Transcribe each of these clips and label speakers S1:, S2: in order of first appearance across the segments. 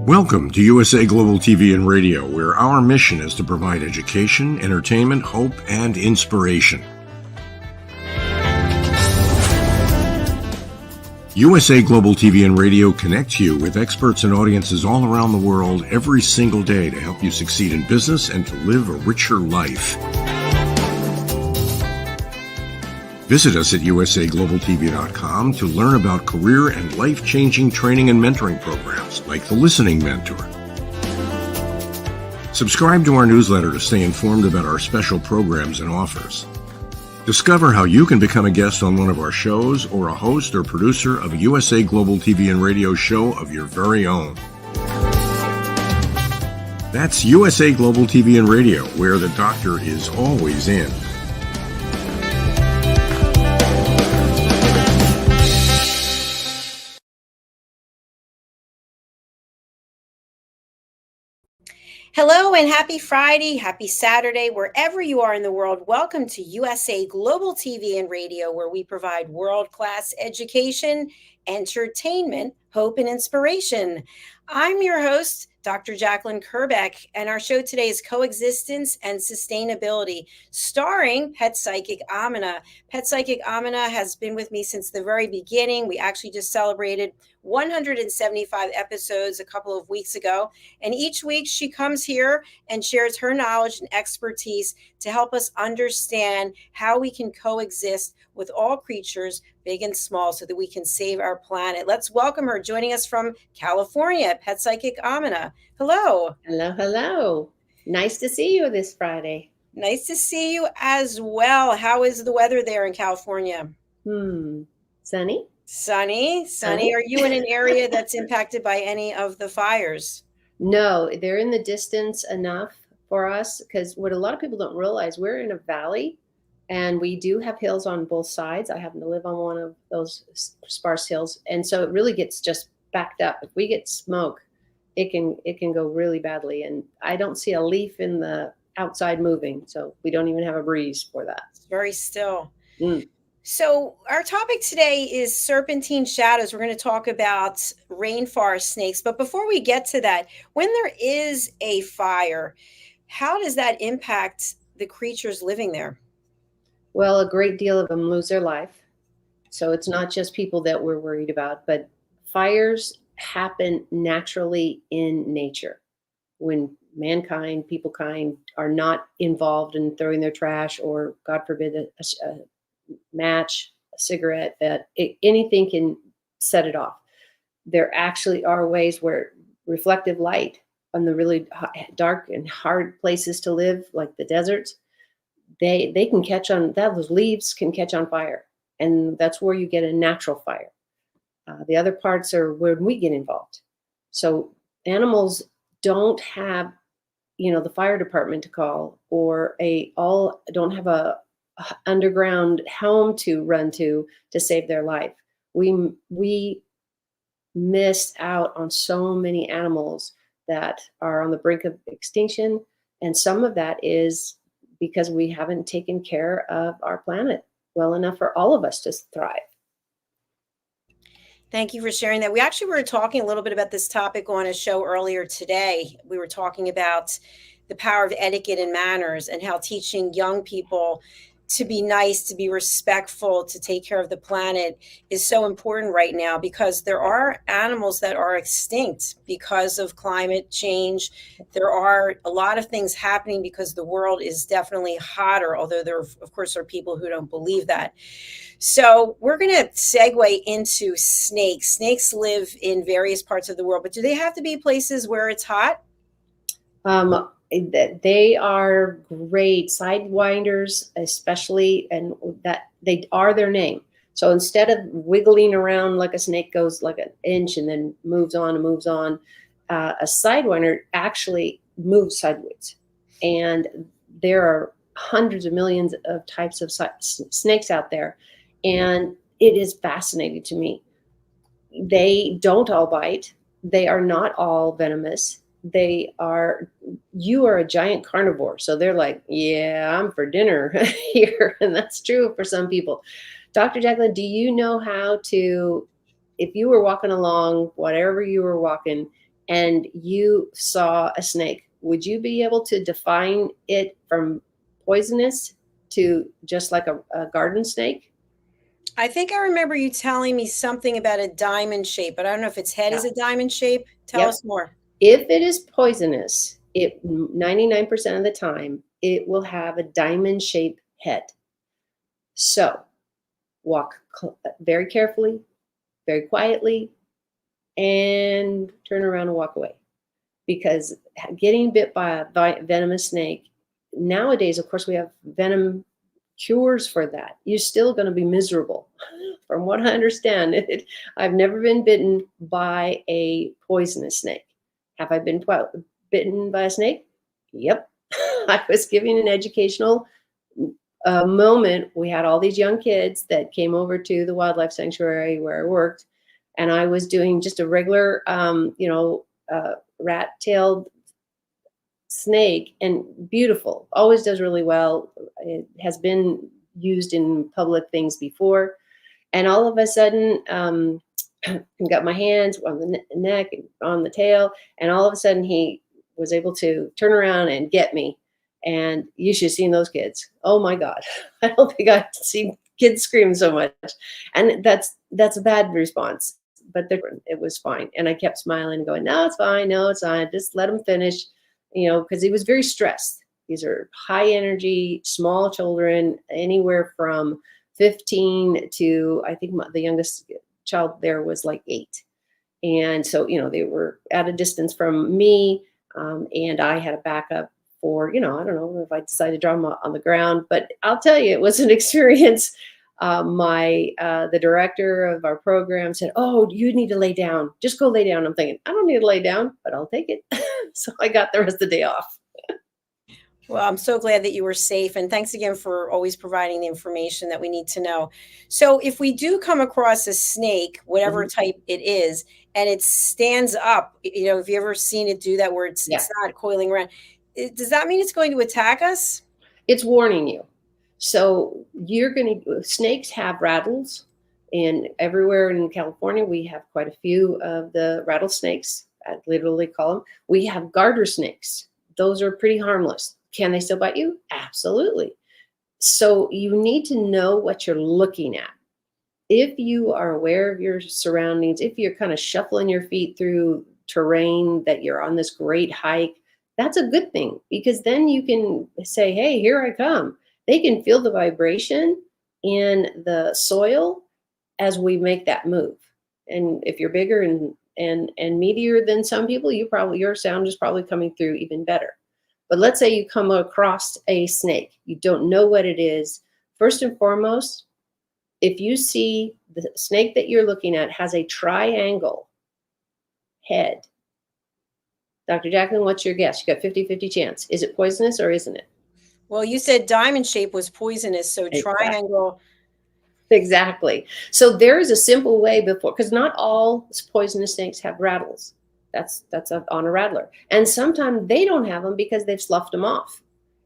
S1: Welcome to USA Global TV and Radio, where our mission is to provide education, entertainment, hope, and inspiration. USA Global TV and Radio connects you with experts and audiences all around the world every single day to help you succeed in business and to live a richer life. Visit us at usaglobaltv.com to learn about career and life-changing training and mentoring programs like the Listening Mentor. Subscribe to our newsletter to stay informed about our special programs and offers. Discover how you can become a guest on one of our shows or a host or producer of a USA Global TV and Radio show of your very own. That's USA Global TV and Radio, where the doctor is always in.
S2: Hello and happy Friday, happy Saturday, wherever you are in the world. Welcome to USA Global TV and Radio, where we provide world-class education, entertainment, hope, and inspiration. I'm your host, Dr. Jacalyn Kerbeck, and our show today is Coexistence and Sustainability, starring Pet Psychic Aminah. Pet Psychic Aminah has been with me since the very beginning. We actually just celebrated 175 episodes a couple of weeks ago, and each week she comes here and shares her knowledge and expertise to help us understand how we can coexist with all creatures, big and small, so that we can save our planet. Let's welcome her, joining us from California, Pet Psychic Aminah. Hello.
S3: Hello, hello. Nice to see you this Friday.
S2: Nice to see you as well. How is the weather there in California?
S3: Sunny.
S2: Sunny. Are you in an area that's impacted by any of the fires?
S3: No, they're in the distance enough for us, because what a lot of people don't realize, we're in a valley and we do have hills on both sides. I happen to live on one of those sparse hills, and so it really gets just backed up. If we get smoke, it can go really badly, and I don't see a leaf in the outside moving, so we don't even have a breeze for that.
S2: It's very still. So our topic today is serpentine shadows. We're going to talk about rainforest snakes. But before we get to that, when there is a fire, how does that impact the creatures living there?
S3: Well, a great deal of them lose their life. So it's not just people that we're worried about, but fires happen naturally in nature when mankind, peoplekind, are not involved in throwing their trash or, God forbid, a match, a cigarette, anything can set it off. There actually are ways where reflective light on the really dark and hard places to live, like the deserts, they can catch on, those leaves can catch on fire. And that's where you get a natural fire. The other parts are when we get involved. So animals don't have, the fire department to call, or don't have a underground home to run to save their life. We missed out on so many animals that are on the brink of extinction, and some of that is because we haven't taken care of our planet well enough for all of us to thrive.
S2: Thank you for sharing that. We actually were talking a little bit about this topic on a show earlier today. We were talking about the power of etiquette and manners, and how teaching young people to be nice, to be respectful, to take care of the planet is so important right now, because there are animals that are extinct because of climate change. There are a lot of things happening because the world is definitely hotter, although there, of course, are people who don't believe that. So we're going to segue into snakes. Snakes live in various parts of the world, but do they have to be places where it's hot?
S3: They are great sidewinders, especially, and that they are their name. So instead of wiggling around like a snake goes like an inch and then moves on and moves on, a sidewinder actually moves sideways. And there are hundreds of millions of types of snakes out there, and it is fascinating to me. They don't all bite. They are not all venomous. You are a giant carnivore. So they're like, yeah, I'm for dinner here. And that's true for some people. Dr. Jacalyn, do you know how to, if you were walking along, whatever you were walking, and you saw a snake, would you be able to define it from poisonous to just like a garden snake?
S2: I think I remember you telling me something about a diamond shape, but I don't know if its head
S3: Yeah.
S2: is a diamond shape. Tell
S3: Yep.
S2: us more.
S3: If it is poisonous, it 99% of the time, it will have a diamond shaped head. So walk very carefully, very quietly, and turn around and walk away. Because getting bit by a venomous snake, nowadays, of course, we have venom cures for that. You're still going to be miserable. From what I understand, I've never been bitten by a poisonous snake. Have I been bitten by a snake? Yep. I was giving an educational moment. We had all these young kids that came over to the wildlife sanctuary where I worked, and I was doing just a regular, rat-tailed snake, and beautiful, always does really well. It has been used in public things before, and all of a sudden, got my hands on the neck and on the tail, and all of a sudden he was able to turn around and get me. And you should have seen those kids. Oh my God. I don't think I've seen kids scream so much. And that's a bad response, but it was fine. And I kept smiling and going, no, it's fine. No, it's fine. Just let him finish, because he was very stressed. These are high energy, small children, anywhere from 15 to, I think the youngest child there was like 8. And so, they were at a distance from me, and I had a backup for, I don't know if I decided to draw them on the ground, but I'll tell you, it was an experience. The director of our program said, "Oh, you need to lay down. Just go lay down." I'm thinking, I don't need to lay down, but I'll take it. So I got the rest of the day off.
S2: Well, I'm so glad that you were safe. And thanks again for always providing the information that we need to know. So, if we do come across a snake, whatever
S3: Mhm.
S2: type it is, and it stands up, have you ever seen it do that where it's
S3: Yeah.
S2: it's not coiling around? Does that mean it's going to attack us?
S3: It's warning you. So snakes have rattles, and everywhere in California, we have quite a few of the rattlesnakes. I literally call them. We have garter snakes. Those are pretty harmless. Can they still bite you? Absolutely. So you need to know what you're looking at. If you are aware of your surroundings, if you're kind of shuffling your feet through terrain, that you're on this great hike, that's a good thing, because then you can say, hey, here I come. They can feel the vibration in the soil as we make that move. And if you're bigger and meatier than some people, your sound is probably coming through even better. But let's say you come across a snake, you don't know what it is. First and foremost, if you see the snake that you're looking at has a triangle head, Dr. Jacalyn, what's your guess? You got 50-50 chance. Is it poisonous or isn't it?
S2: Well, you said diamond shape was poisonous, so
S3: Exactly.
S2: triangle.
S3: Exactly. So there is a simple way because not all poisonous snakes have rattles. That's on a rattler. And sometimes they don't have them because they've sloughed them off.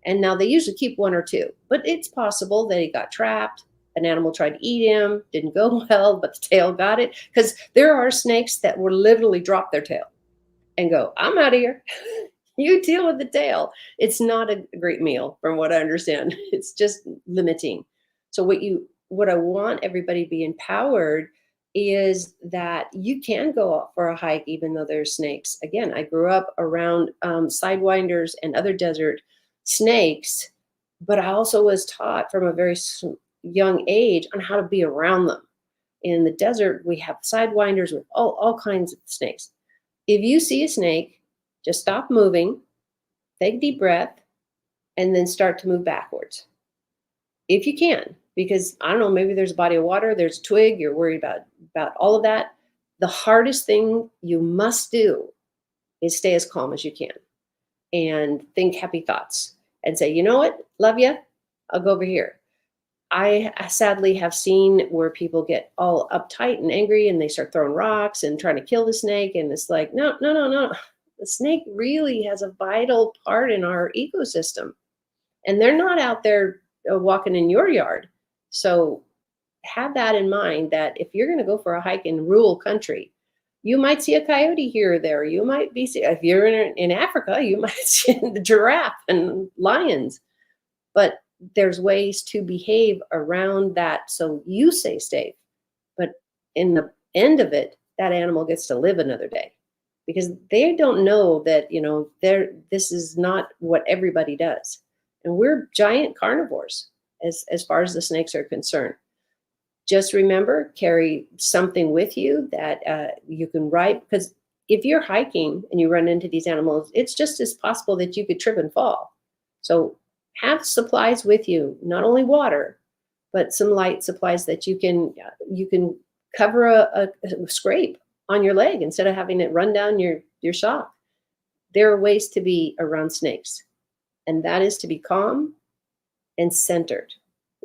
S3: And now they usually keep 1 or 2. But it's possible that he got trapped. An animal tried to eat him, didn't go well, but the tail got it. Because there are snakes that will literally drop their tail and go, I'm out of here. You deal with the tail. It's not a great meal, from what I understand. It's just limiting. So what I want everybody to be empowered is that you can go out for a hike even though there's snakes. Again, I grew up around sidewinders and other desert snakes, but I also was taught from a very young age on how to be around them. In the desert, we have sidewinders with all kinds of snakes. If you see a snake, just stop moving, take a deep breath, and then start to move backwards. If you can, because I don't know, maybe there's a body of water, there's a twig, you're worried about all of that. The hardest thing you must do is stay as calm as you can and think happy thoughts and say, you know what, love you, I'll go over here. I sadly have seen where people get all uptight and angry and they start throwing rocks and trying to kill the snake. And it's like, no. The snake really has a vital part in our ecosystem. And they're not out there walking in your yard. So have that in mind, that if you're going to go for a hike in rural country, You might see a coyote here or there. You might be, if you're in Africa, you might see the giraffe and lions. But there's ways to behave around that so you stay safe. But in the end of it, that animal gets to live another day because they don't know that, this is not what everybody does. And we're giant carnivores as far as the snakes are concerned. Just remember, carry something with you that you can ride, because if you're hiking and you run into these animals, it's just as possible that you could trip and fall. So have supplies with you, not only water, but some light supplies that you can cover a scrape on your leg instead of having it run down your sock. There are ways to be around snakes, and that is to be calm and centered.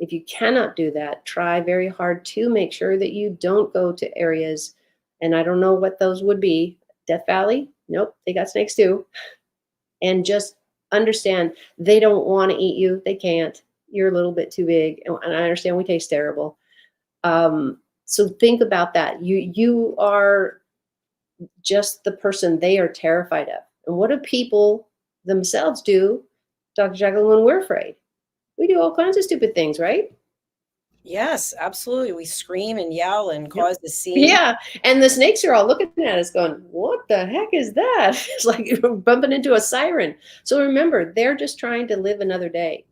S3: If you cannot do that, try very hard to make sure that you don't go to areas, and I don't know what those would be. Death Valley? Nope, they got snakes too. And just understand they don't want to eat you. They can't. You're a little bit too big. And I understand we taste terrible. So think about that. You are just the person they are terrified of. And what do people themselves do, Dr. Jacalyn, when we're afraid? We do all kinds of stupid things, right?
S2: Yes, absolutely. We scream and yell and cause the scene.
S3: Yeah. And the snakes are all looking at us going, what the heck is that? It's like you're bumping into a siren. So remember, they're just trying to live another day.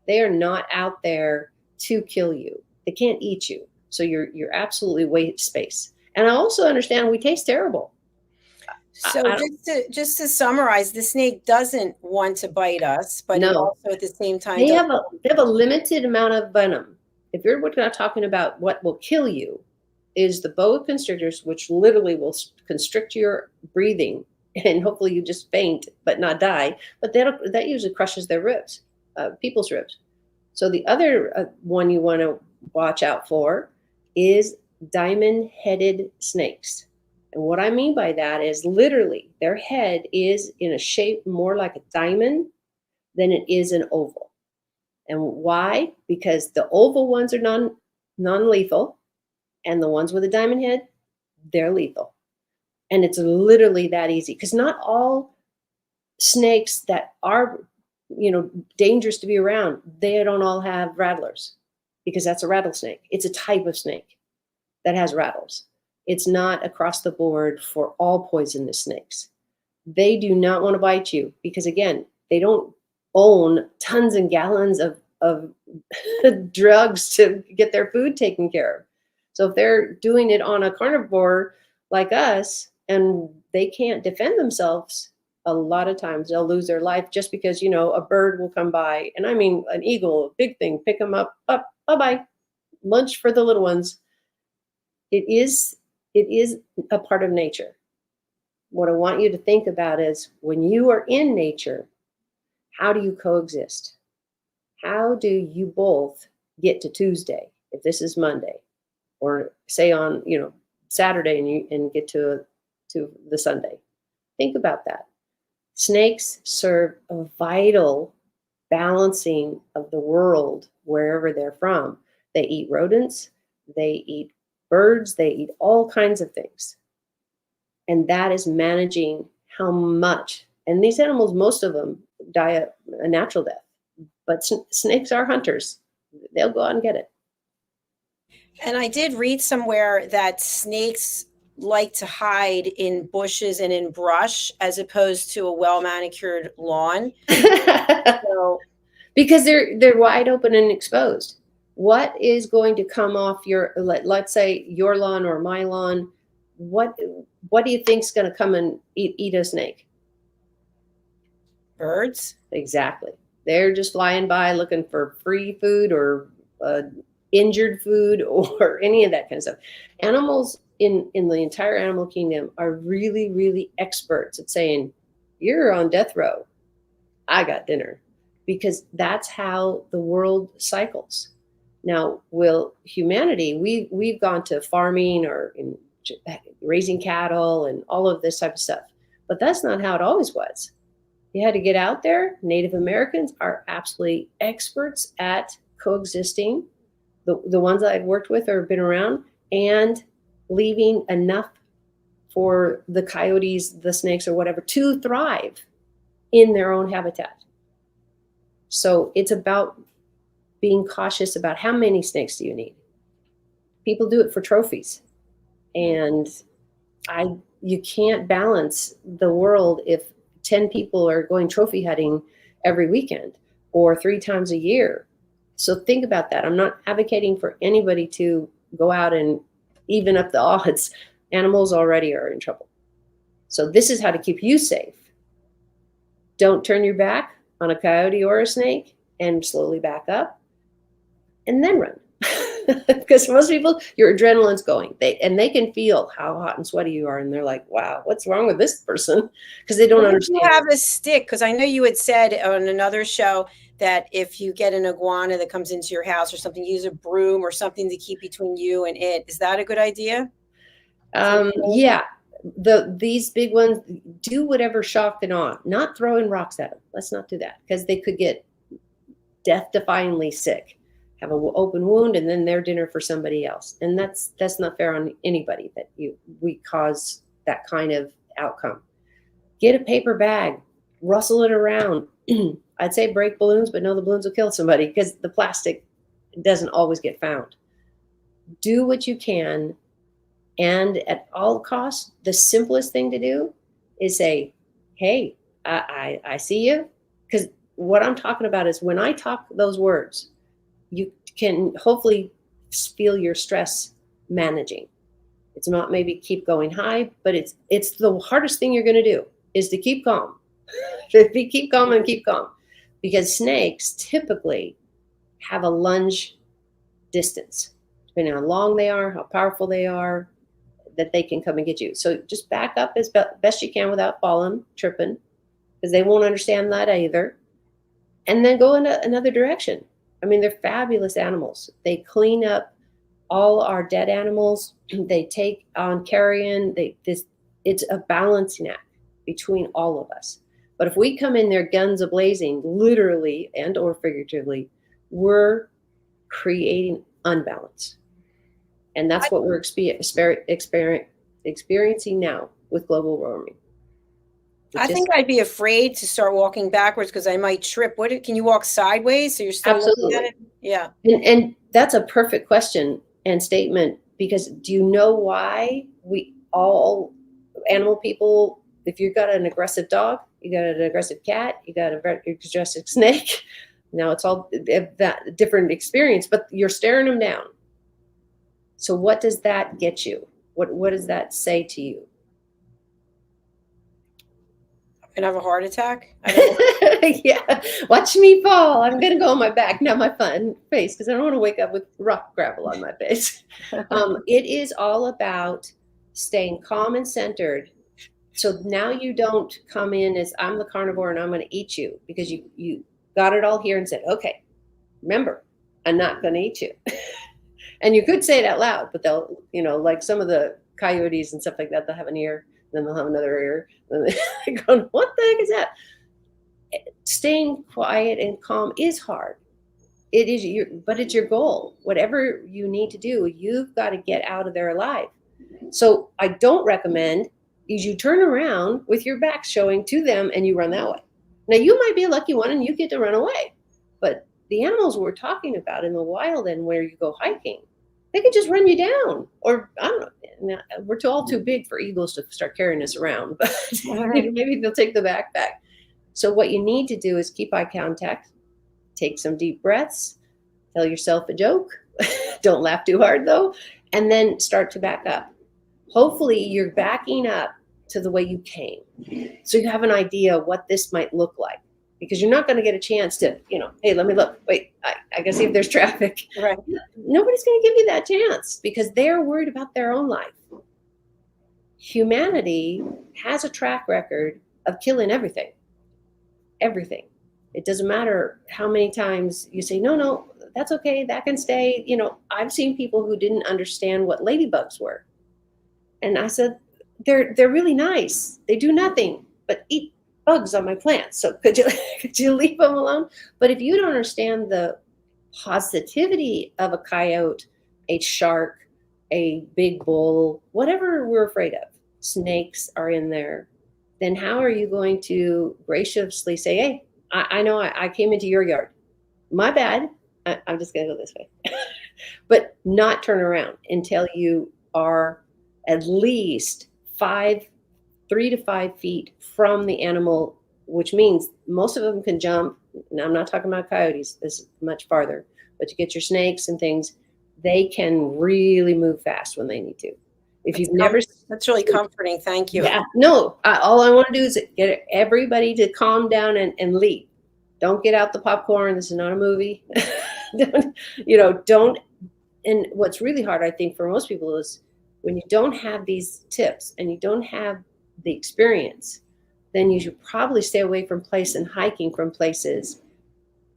S3: They are not out there to kill you. They can't eat you. So you're absolutely waste space. And I also understand we taste terrible.
S2: So just to summarize, the snake doesn't want to bite us, but it also at the same time
S3: they have a limited amount of venom. If you're not talking about what will kill you, is the boa constrictors, which literally will constrict your breathing, and hopefully you just faint but not die. But that usually crushes their ribs, people's ribs. So the other one you want to watch out for is diamond-headed snakes. And what I mean by that is literally their head is in a shape more like a diamond than it is an oval. And why? Because the oval ones are non-lethal, and the ones with a diamond head, they're lethal. And it's literally that easy, because not all snakes that are, dangerous to be around, they don't all have rattlers, because that's a rattlesnake. It's a type of snake that has rattles. It's not across the board for all poisonous snakes. They do not want to bite you because, again, they don't own tons and gallons of drugs to get their food taken care of. So if they're doing it on a carnivore like us and they can't defend themselves, a lot of times they'll lose their life just because, a bird will come by. And I mean, an eagle, a big thing, pick them up, bye-bye, lunch for the little ones. It is a part of nature. What I want you to think about is when you are in nature, how do you coexist? How do you both get to Tuesday if this is Monday, or say on Saturday and get to the Sunday? Think about that. Snakes serve a vital balancing of the world wherever they're from. They eat rodents, they eat birds, they eat all kinds of things. And that is managing how much. And these animals, most of them die a natural death. But snakes are hunters. They'll go out and get it.
S2: And I did read somewhere that snakes like to hide in bushes and in brush as opposed to a well-manicured lawn.
S3: Because they're wide open and exposed. What is going to come off let's say your lawn or my lawn? What do you think is going to come and eat a snake?
S2: Birds.
S3: Exactly. They're just flying by looking for free food or injured food or any of that kind of stuff. Animals in the entire animal kingdom are really, really experts at saying, you're on death row, I got dinner, because that's how the world cycles. Now, humanity, we've gone to farming or raising cattle and all of this type of stuff, but that's not how it always was. You had to get out there. Native Americans are absolutely experts at coexisting, the ones that I've worked with or been around, and leaving enough for the coyotes, the snakes, or whatever to thrive in their own habitat. So it's about being cautious about how many snakes do you need. People do it for trophies, and you can't balance the world if 10 people are going trophy hunting every weekend or 3 times a year. So think about that. I'm not advocating for anybody to go out and even up the odds. Animals already are in trouble. So this is how to keep you safe. Don't turn your back on a coyote or a snake, and slowly back up and then run. Because most people, your adrenaline's going. They can feel how hot and sweaty you are, and they're like, wow, what's wrong with this person? Because they don't understand.
S2: You have a stick, because I know you had said on another show that if you get an iguana that comes into your house or something, use a broom or something to keep between you and it. Is that a good idea?
S3: Yeah. These big ones, do whatever shock and awe, not throwing rocks at them. Let's not do that, because they could get death-defyingly sick, have an open wound, and then they're dinner for somebody else. And that's not fair on anybody that we cause that kind of outcome. Get a paper bag, rustle it around. I'd say break balloons, but no, the balloons will kill somebody because the plastic doesn't always get found. Do what you can. And at all costs, the simplest thing to do is say, hey, I see you. Because what I'm talking about is when I talk those words, you can hopefully feel your stress managing. It's not maybe keep going high, but it's the hardest thing you're going to do is to keep calm. Keep calm and keep calm. Because snakes typically have a lunge distance, depending on how long they are, how powerful they are, that they can come and get you. So just back up as best you can without falling, tripping, because they won't understand that either. And then go in another direction. I mean, they're fabulous animals. They clean up all our dead animals. They take on carrion. It's a balancing act between all of us. But if we come in there guns a-blazing, literally and or figuratively, we're creating unbalance. And that's what we're experiencing now with global warming.
S2: I think I'd be afraid to start walking backwards because I might trip. Can you walk sideways so you're still looking at it? Yeah.
S3: And that's a perfect question and statement, because do you know why we all animal people, if you've got an aggressive dog, you got an aggressive cat, you got an aggressive snake, now it's all that different experience, but you're staring them down. So what does that get you? What does that say to you?
S2: I'm gonna have a heart attack.
S3: Yeah, watch me fall. I'm gonna go on my back, not my face, because I don't want to wake up with rock gravel on my face. It is all about staying calm and centered. So now you don't come in as I'm the carnivore and I'm going to eat you, because you got it all here and said, okay, remember, I'm not going to eat you. And you could say it out loud, but they'll, like some of the coyotes and stuff like that, they'll have an ear, then they'll have another ear. And they're going, what the heck is that? Staying quiet and calm is hard. It is but it's your goal. Whatever you need to do, you've got to get out of there alive. So I don't recommend is you turn around with your back showing to them and you run that way. Now you might be a lucky one and you get to run away, but the animals we're talking about in the wild and where you go hiking, they could just run you down. Or I don't know, we're all too big for eagles to start carrying us around, but maybe they'll take the backpack. So what you need to do is keep eye contact, take some deep breaths, tell yourself a joke. Don't laugh too hard though, and then start to back up. Hopefully you're backing up to the way you came. So you have an idea what this might look like, because you're not going to get a chance to, hey, let me look. Wait, I got to see if there's traffic.
S2: Right.
S3: Nobody's going to give you that chance because they're worried about their own life. Humanity has a track record of killing everything. Everything. It doesn't matter how many times you say, no, that's okay. That can stay. I've seen people who didn't understand what ladybugs were. And I said, they're really nice. They do nothing but eat bugs on my plants. So could you leave them alone? But if you don't understand the positivity of a coyote, a shark, a big bull, whatever we're afraid of, snakes are in there, then how are you going to graciously say, hey, I know I came into your yard. My bad. I'm just going to go this way. But not turn around until you are at least 3 to 5 feet from the animal, which means most of them can jump. Now, I'm not talking about coyotes. This is much farther. But you get your snakes and things, they can really move fast when they need to. If you've never,
S2: that's really comforting. Thank you.
S3: Yeah, no, all I want to do is get everybody to calm down and leave. Don't get out the popcorn. This is not a movie. Don't. And what's really hard, I think, for most people is when you don't have these tips and you don't have the experience, then you should probably stay away from hiking from places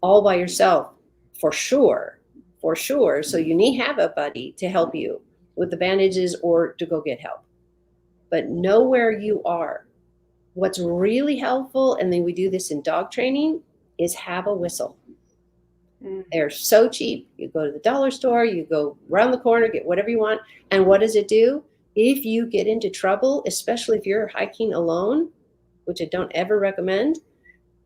S3: all by yourself, for sure. So you have a buddy to help you with the bandages or to go get help. But know where you are. What's really helpful, and then we do this in dog training, is have a whistle. They're so cheap. You go to the dollar store, you go around the corner, get whatever you want. And what does it do? If you get into trouble, especially if you're hiking alone, which I don't ever recommend,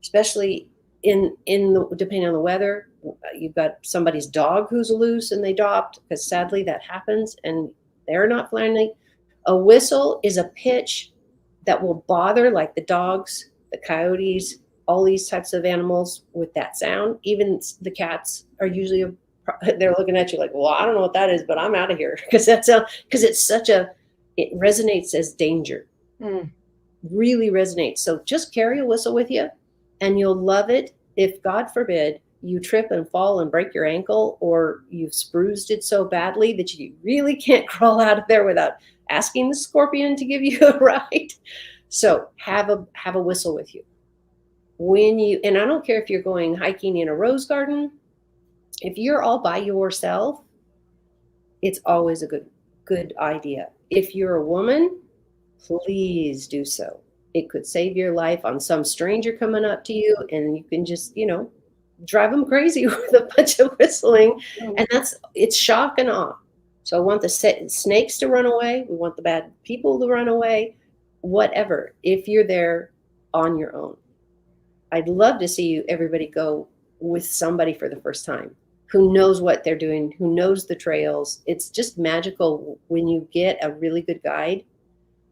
S3: especially depending on the weather, you've got somebody's dog who's loose and they dropped, because sadly that happens and they're not friendly. A whistle is a pitch that will bother, like the dogs, the coyotes, all these types of animals with that sound. Even the cats are usually they're looking at you like, well, I don't know what that is, but I'm out of here, because it resonates as danger. Really resonates. So just carry a whistle with you and you'll love it. If God forbid you trip and fall and break your ankle, or you've bruised it so badly that you really can't crawl out of there without asking the scorpion to give you a ride. So have a whistle with you. And I don't care if you're going hiking in a rose garden, if you're all by yourself, it's always a good idea. If you're a woman, please do so. It could save your life on some stranger coming up to you, and you can just, drive them crazy with a bunch of whistling. And it's shock and awe. So I want the snakes to run away. We want the bad people to run away, whatever, if you're there on your own. I'd love to see everybody go with somebody for the first time who knows what they're doing, who knows the trails. It's just magical when you get a really good guide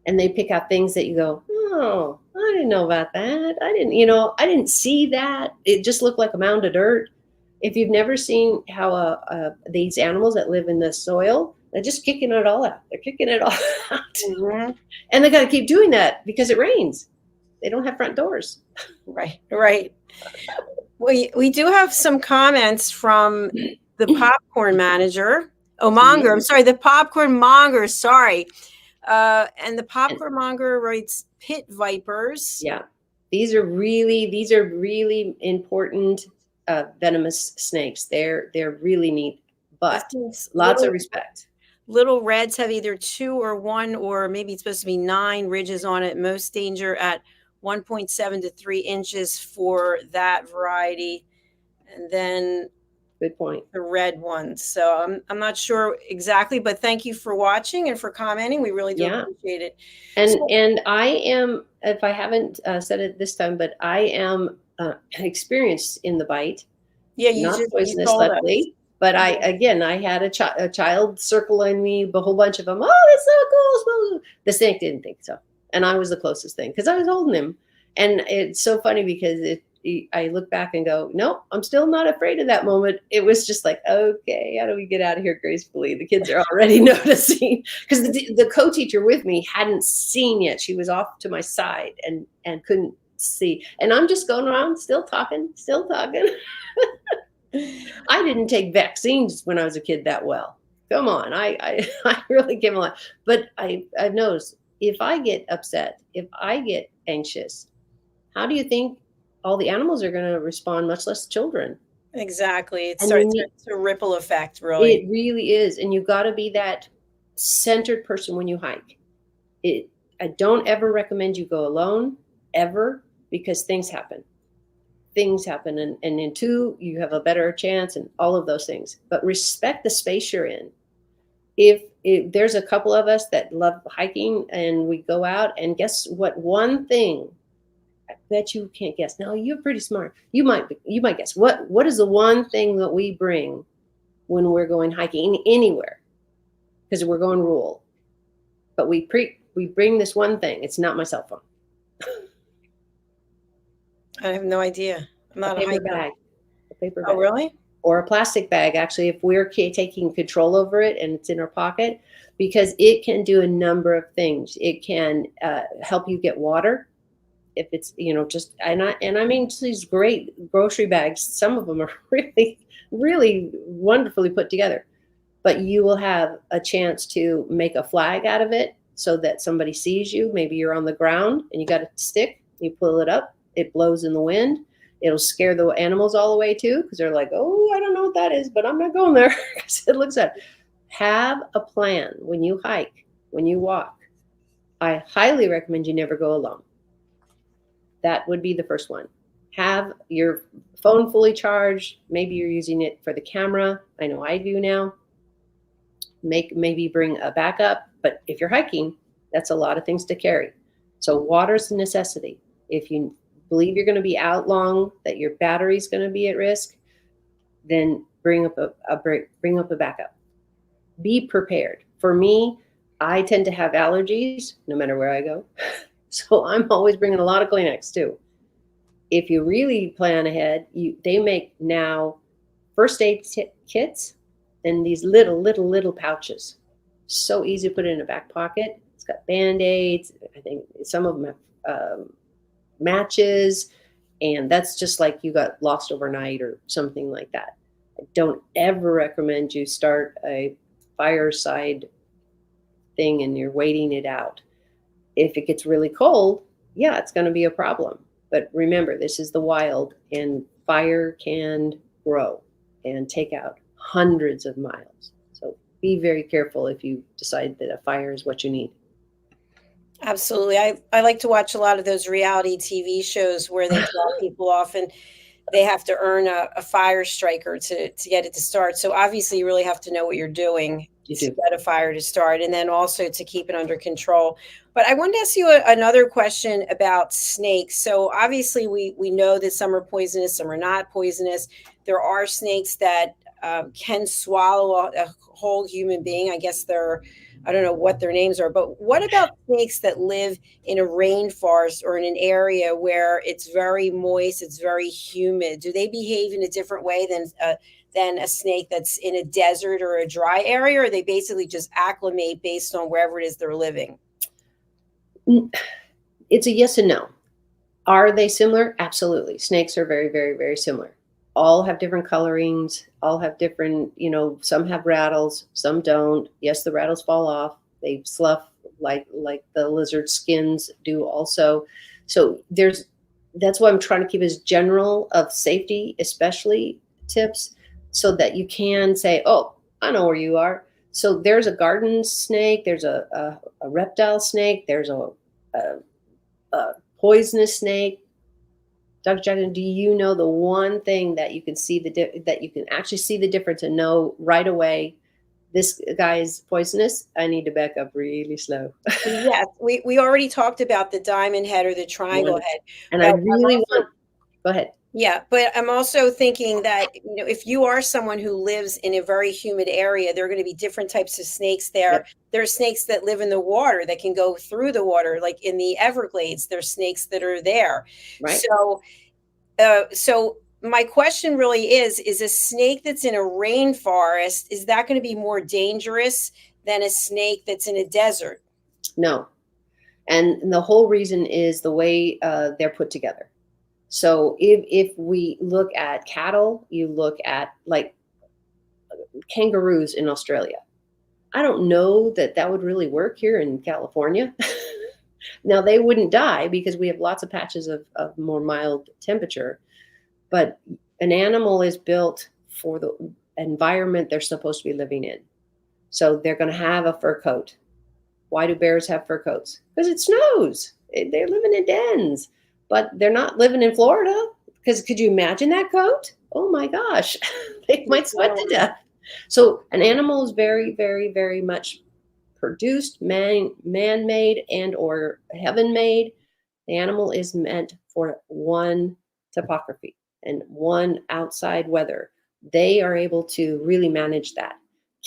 S3: and they pick out things that you go, oh, I didn't know about that. I didn't see that. It just looked like a mound of dirt. If you've never seen how these animals that live in the soil, they're just kicking it all out. They're kicking it all out. Mm-hmm. And they got to keep doing that because it rains. They don't have front doors.
S2: Right. We do have some comments from the popcorn manager. Monger. I'm sorry, the popcorn monger. Sorry. And the popcorn monger writes pit vipers.
S3: Yeah. These are really important venomous snakes. They're really neat, but lots of respect.
S2: Little reds have either 2 or 1, or maybe it's supposed to be 9 ridges on it. Most danger at 1.7 to 3 inches for that variety. And then
S3: good point,
S2: the red ones. So I'm not sure exactly, but thank you for watching and for commenting. We really do appreciate it.
S3: And I am, if I haven't said it this time, but I am experienced in the bite.
S2: Yeah, you
S3: not
S2: just
S3: poisonous, luckily. But I had a child circling me, a whole bunch of them. Oh, that's so cool. The snake didn't think so. And I was the closest thing because I was holding him. And it's so funny because I look back and go, no, I'm still not afraid of that moment. It was just like, okay, how do we get out of here gracefully? The kids are already noticing, because the co-teacher with me hadn't seen yet. She was off to my side and couldn't see. And I'm just going around still talking. I didn't take vaccines when I was a kid that well. Come on. I really came alive. But I've noticed, if I get upset, if I get anxious, how do you think all the animals are going to respond, much less children?
S2: Exactly. It's a ripple effect, really.
S3: It really is. And you've got to be that centered person when you hike. I don't ever recommend you go alone, ever, because things happen. And in 2, you have a better chance and all of those things. But respect the space you're in. If there's a couple of us that love hiking, and we go out, and guess what? One thing, I bet you can't guess. No, you're pretty smart. You might guess. What is the one thing that we bring when we're going hiking anywhere? Because we're going rural, but we bring this one thing. It's not my cell phone.
S2: I have no idea. I'm not a
S3: paper
S2: hiker.
S3: bag. A paper bag.
S2: Oh, really?
S3: Or a plastic bag, actually, if we're taking control over it and it's in our pocket, because it can do a number of things. It can help you get water. If it's, just, and I mean, these great grocery bags, some of them are really, really wonderfully put together, but you will have a chance to make a flag out of it so that somebody sees you. Maybe you're on the ground and you got a stick, you pull it up, it blows in the wind. It'll scare the animals all the way too, because they're like, oh, I don't know what that is, but I'm not going there because it looks at it. Have a plan when you hike, when you walk. I highly recommend you never go alone. That would be the first one. Have your phone fully charged. Maybe you're using it for the camera. I know I do now. Maybe bring a backup, but if you're hiking, that's a lot of things to carry. So water's a necessity. If you believe you're going to be out long, that your battery's going to be at risk, then bring up a backup. Be prepared. For me, I tend to have allergies no matter where I go. So I'm always bringing a lot of Kleenex too. If you really plan ahead, they make now first aid kits and these little pouches. So easy to put it in a back pocket. It's got Band-Aids. I think some of them have matches, and that's just like you got lost overnight or something like that. I don't ever recommend you start a fireside thing and you're waiting it out. If it gets really cold, yeah, it's going to be a problem. But remember, this is the wild, and fire can grow and take out hundreds of miles. So be very careful if you decide that a fire is what you need.
S2: Absolutely. I like to watch a lot of those reality TV shows where they draw people off and they have to earn a fire striker to get it to start. So obviously you really have to know what you're doing to get a fire to start, and then also to keep it under control. But I wanted to ask you another question about snakes. So obviously we know that some are poisonous, some are not poisonous. There are snakes that can swallow a whole human being. I guess I don't know what their names are, but what about snakes that live in a rainforest or in an area where it's very moist, it's very humid? Do they behave in a different way than a snake that's in a desert or a dry area, or they basically just acclimate based on wherever it is they're living?
S3: It's a yes and no. Are they similar? Absolutely. Snakes are very, very, very similar. All have different colorings, all have different, some have rattles, some don't. Yes, the rattles fall off. They slough like the lizard skins do also. So that's why I'm trying to keep as general of safety, especially tips, so that you can say, oh, I know where you are. So there's a garden snake, there's a reptile snake, there's a poisonous snake. Dr. Jacalyn, do you know the one thing that you can see that you can actually see the difference and know right away, this guy is poisonous? I need to back up really slow.
S2: Yes, we already talked about the diamond head or the triangle head.
S3: And I really want, go ahead.
S2: Yeah, but I'm also thinking that, if you are someone who lives in a very humid area, there are going to be different types of snakes there. Yep. There are snakes that live in the water that can go through the water, like in the Everglades. There's snakes that are there.
S3: Right.
S2: So my question really is a snake that's in a rainforest, is that going to be more dangerous than a snake that's in a desert?
S3: No. And the whole reason is the way they're put together. So if we look at cattle, you look at like kangaroos in Australia. I don't know that would really work here in California. Now, they wouldn't die because we have lots of patches of more mild temperature, but an animal is built for the environment they're supposed to be living in. So they're going to have a fur coat. Why do bears have fur coats? Because it snows. They're living in dens. But they're not living in Florida, because could you imagine that coat? Oh my gosh, they might sweat to death. So an animal is very, very, very much produced, man-made and or heaven-made. The animal is meant for one topography and one outside weather. They are able to really manage that.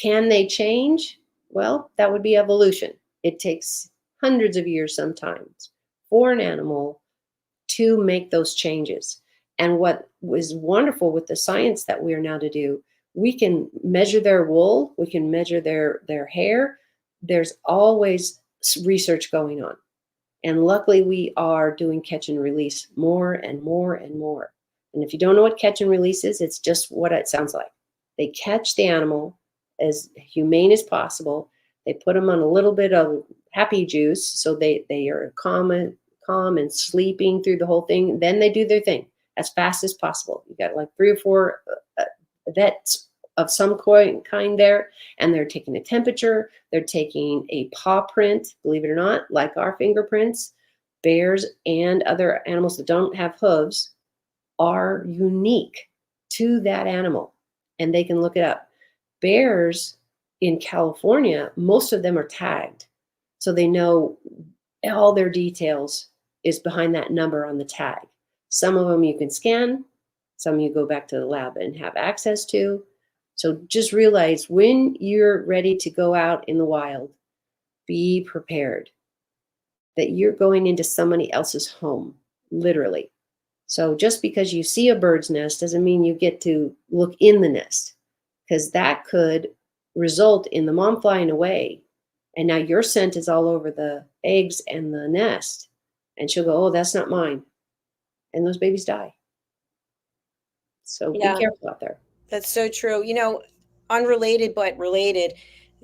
S3: Can they change? Well, that would be evolution. It takes hundreds of years sometimes for an animal to make those changes. And what was wonderful with the science that we are now to do, we can measure their wool, we can measure their hair. There's always research going on. And luckily we are doing catch and release more and more and more. And if you don't know what catch and release is, it's just what it sounds like. They catch the animal as humane as possible. They put them on a little bit of happy juice so they are calm and sleeping through the whole thing. Then they do their thing as fast as possible. You got like 3 or 4 vets of some kind there, and they're taking a temperature. They're taking a paw print, believe it or not, like our fingerprints. Bears and other animals that don't have hooves are unique to that animal, and they can look it up. Bears in California, most of them are tagged, so they know all their details is behind that number on the tag. Some of them you can scan, some you go back to the lab and have access to. So just realize when you're ready to go out in the wild, be prepared that you're going into somebody else's home, literally. So just because you see a bird's nest doesn't mean you get to look in the nest, because that could result in the mom flying away. And now your scent is all over the eggs and the nest. And she'll go, oh, that's not mine. And those babies die. So be careful out there.
S2: That's so true. Unrelated but related,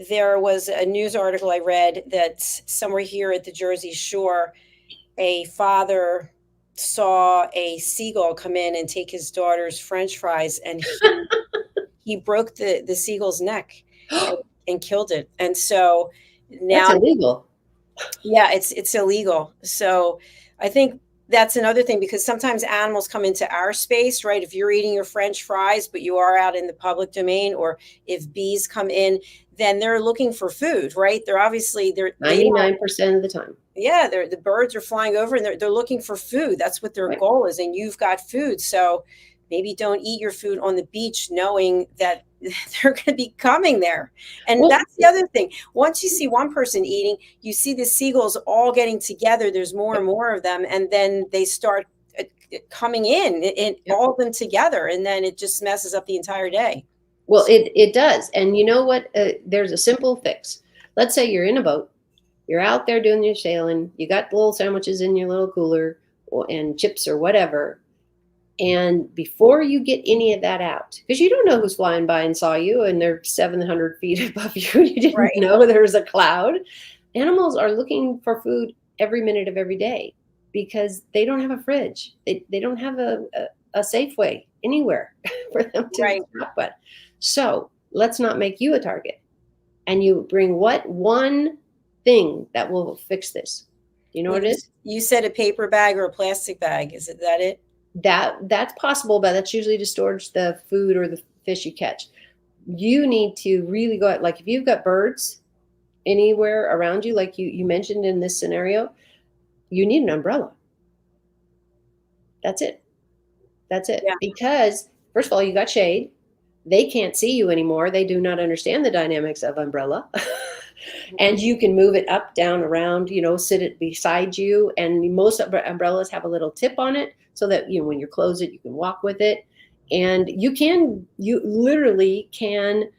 S2: there was a news article I read that somewhere here at the Jersey Shore, a father saw a seagull come in and take his daughter's French fries, and he broke the seagull's neck and killed it. And so now
S3: that's illegal.
S2: Yeah, it's illegal. So I think that's another thing, because sometimes animals come into our space, right? If you're eating your French fries, but you are out in the public domain, or if bees come in, then they're looking for food, right? They're
S3: 99% of the time.
S2: Yeah, the birds are flying over and they're looking for food. That's what their goal is. And you've got food. So maybe don't eat your food on the beach knowing that they're going to be coming there. And that's the other thing. Once you see one person eating, you see the seagulls all getting together. There's more and more of them. And then they start coming in, all of them together. And then it just messes up the entire day.
S3: Well, it does. And you know what? There's a simple fix. Let's say you're in a boat. You're out there doing your sailing. You got the little sandwiches in your little cooler and chips or whatever. And before you get any of that out, because you don't know who's flying by and saw you and they're 700 feet above you, you didn't know there was a cloud. Animals are looking for food every minute of every day because they don't have a fridge. They don't have a Safeway anywhere for them to stop at. So let's not make you a target. And you bring one thing that will fix this? You know what it is?
S2: You said a paper bag or a plastic bag. Is that it?
S3: That's possible, but that's usually to storage the food or the fish you catch. You need to really go out, like if you've got birds anywhere around you, like you mentioned in this scenario, you need an umbrella. That's it. Yeah. Because first of all, you got shade. They can't see you anymore. They do not understand the dynamics of umbrella. And you can move it up, down, around, sit it beside you. And most umbrellas have a little tip on it so that, when you close it, you can walk with it. And you literally can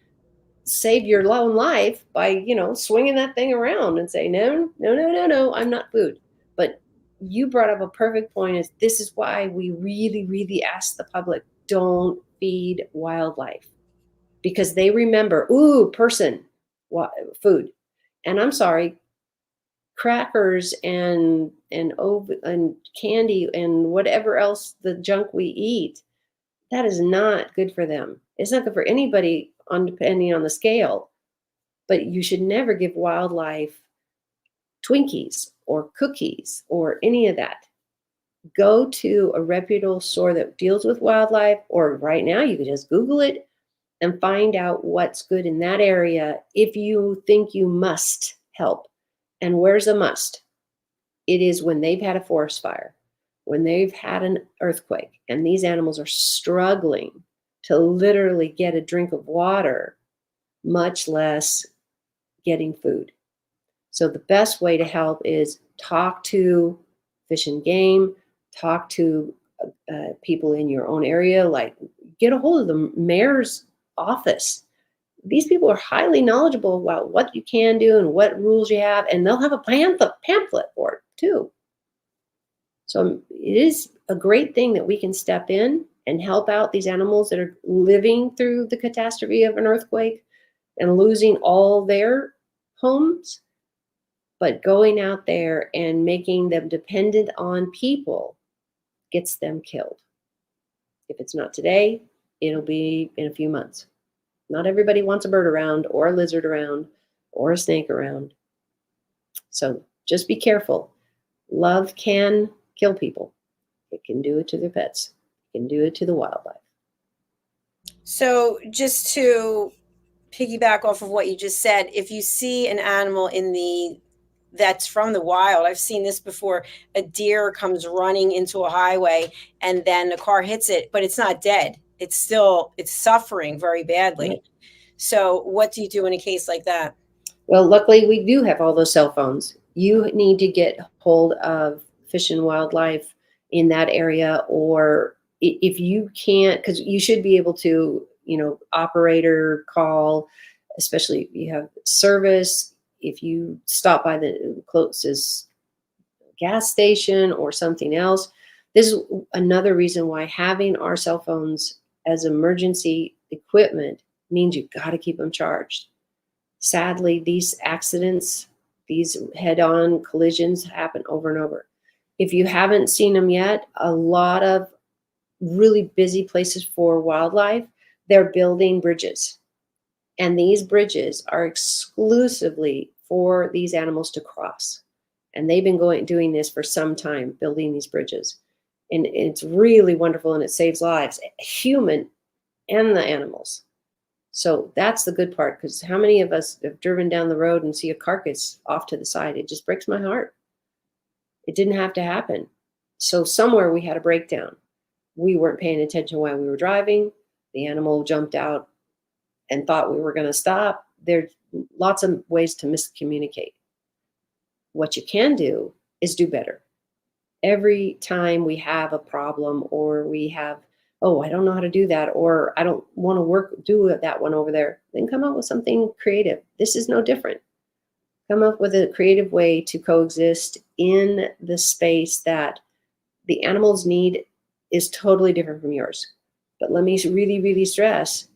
S3: save your own life by, swinging that thing around and say, no, I'm not food. But you brought up a perfect point. Is this is why we really, really ask the public, don't feed wildlife, because they remember, person, food. And I'm sorry, crackers and candy and whatever else, the junk we eat, that is not good for them. It's not good for anybody depending on the scale. But you should never give wildlife Twinkies or cookies or any of that. Go to a reputable store that deals with wildlife, or right now you can just Google it and find out what's good in that area if you think you must help. And where's a must? It is when they've had a forest fire, when they've had an earthquake, and these animals are struggling to literally get a drink of water, much less getting food. So the best way to help is talk to Fish and Game, talk to people in your own area, like get a hold of the mayor's office. These people are highly knowledgeable about what you can do and what rules you have, and they'll have a pamphlet for it too. So it is a great thing that we can step in and help out these animals that are living through the catastrophe of an earthquake and losing all their homes. But going out there and making them dependent on people gets them killed. If it's not today, it'll be in a few months. Not everybody wants a bird around or a lizard around or a snake around. So just be careful. Love can kill people. It can do it to their pets. It can do it to the wildlife.
S2: So just to piggyback off of what you just said, if you see an animal that's from the wild, I've seen this before, a deer comes running into a highway and then the car hits it, but it's not dead. It's suffering very badly. Right. So what do you do in a case like that?
S3: Well, luckily we do have all those cell phones. You need to get hold of Fish and Wildlife in that area, or if you can't, because you should be able to, operator call, especially if you have service. If you stop by the closest gas station or something else, this is another reason why having our cell phones as emergency equipment means you've got to keep them charged. Sadly, these accidents, these head-on collisions happen over and over. If you haven't seen them yet, a lot of really busy places for wildlife, they're building bridges. And these bridges are exclusively for these animals to cross. And they've been doing this for some time, building these bridges. And it's really wonderful, and it saves lives, human and the animals. So that's the good part, because how many of us have driven down the road and see a carcass off to the side? It just breaks my heart. It didn't have to happen. So somewhere we had a breakdown. We weren't paying attention while we were driving. The animal jumped out and thought we were going to stop. There's lots of ways to miscommunicate. What you can do is do better. Every time we have a problem, or we have, I don't know how to do that, or I don't want to do that one over there, then come up with something creative. This is no different. Come up with a creative way to coexist in the space that the animals need is totally different from yours. But let me really, really stress,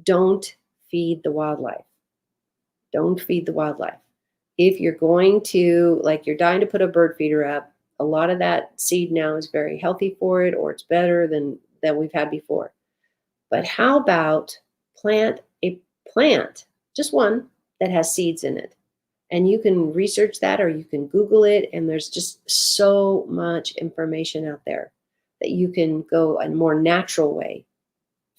S3: don't feed the wildlife. Don't feed the wildlife. If you're going to, like you're dying to put a bird feeder up, a lot of that seed now is very healthy for it, or it's better than we've had before. But how about plant a plant, just one, that has seeds in it? And you can research that, or you can Google it, and there's just so much information out there that you can go a more natural way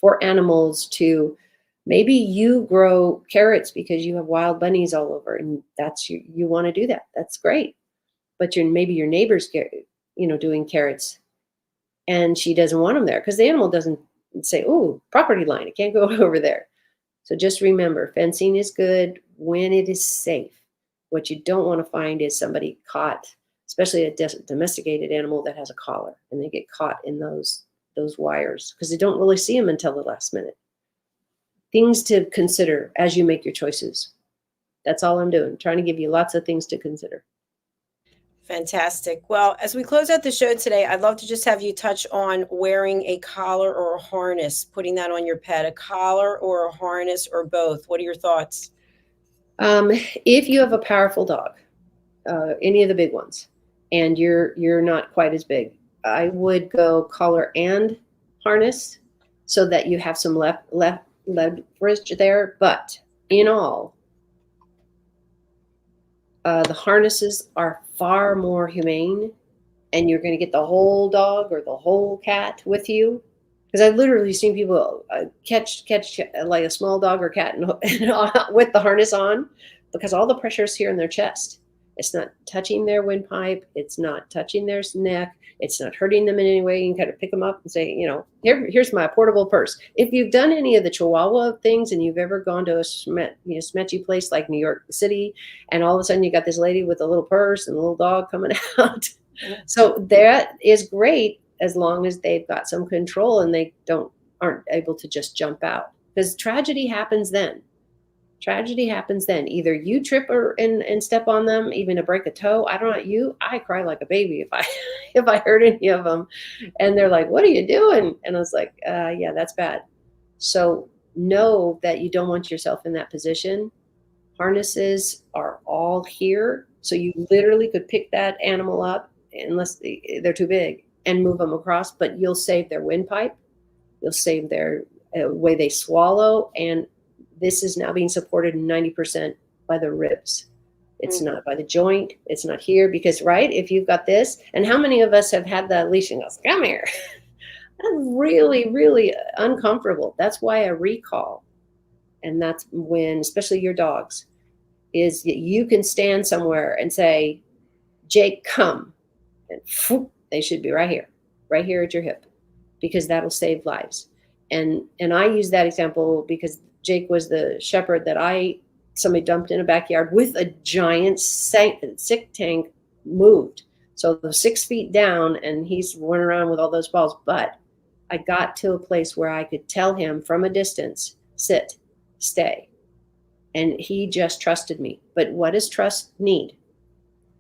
S3: for animals to. Maybe you grow carrots because you have wild bunnies all over, and that's you want to do that. That's great. But maybe your neighbor's doing carrots, and she doesn't want them there because the animal doesn't say, "Oh, property line, it can't go over there." So just remember, fencing is good when it is safe. What you don't want to find is somebody caught, especially a domesticated animal that has a collar, and they get caught in those wires because they don't really see them until the last minute. Things to consider as you make your choices. That's all I'm doing, trying to give you lots of things to consider.
S2: Fantastic. Well, as we close out the show today, I'd love to just have you touch on wearing a collar or a harness, putting that on your pet, a collar or a harness or both. What are your thoughts?
S3: If you have a powerful dog, any of the big ones, and you're not quite as big, I would go collar and harness so that you have some leverage there. But in all, the harnesses are far more humane, and you're going to get the whole dog or the whole cat with you. Because I've literally seen people catch like a small dog or cat with the harness on, because all the pressure is here in their chest. It's not touching their windpipe. It's not touching their neck. It's not hurting them in any way. You can kind of pick them up and say, here's my portable purse. If you've done any of the Chihuahua things and you've ever gone to a smetchy place like New York City, and all of a sudden you got this lady with a little purse and a little dog coming out. So that is great as long as they've got some control and they aren't able to just jump out, because tragedy happens then. Tragedy happens then. Either you trip and step on them, even to break a toe. I don't know you. I cry like a baby if I hurt any of them, and they're like, "What are you doing?" And I was like, "Yeah, that's bad." So know that you don't want yourself in that position. Harnesses are all here, so you literally could pick that animal up, unless they're too big, and move them across. But you'll save their windpipe. You'll save their way they swallow, and this is now being supported 90% by the ribs. It's not by the joint. It's not here, because, right, if you've got this, and how many of us have had the leash and goes, "Come here." That's really, really uncomfortable. That's why a recall, and that's when, especially your dogs, is you can stand somewhere and say, "Jake, come," and they should be right here at your hip, because that'll save lives. And I use that example because Jake was the shepherd that somebody dumped in a backyard with a giant sick tank moved. So the 6 feet down, and he's running around with all those balls. But I got to a place where I could tell him from a distance, sit, stay. And he just trusted me. But what does trust need?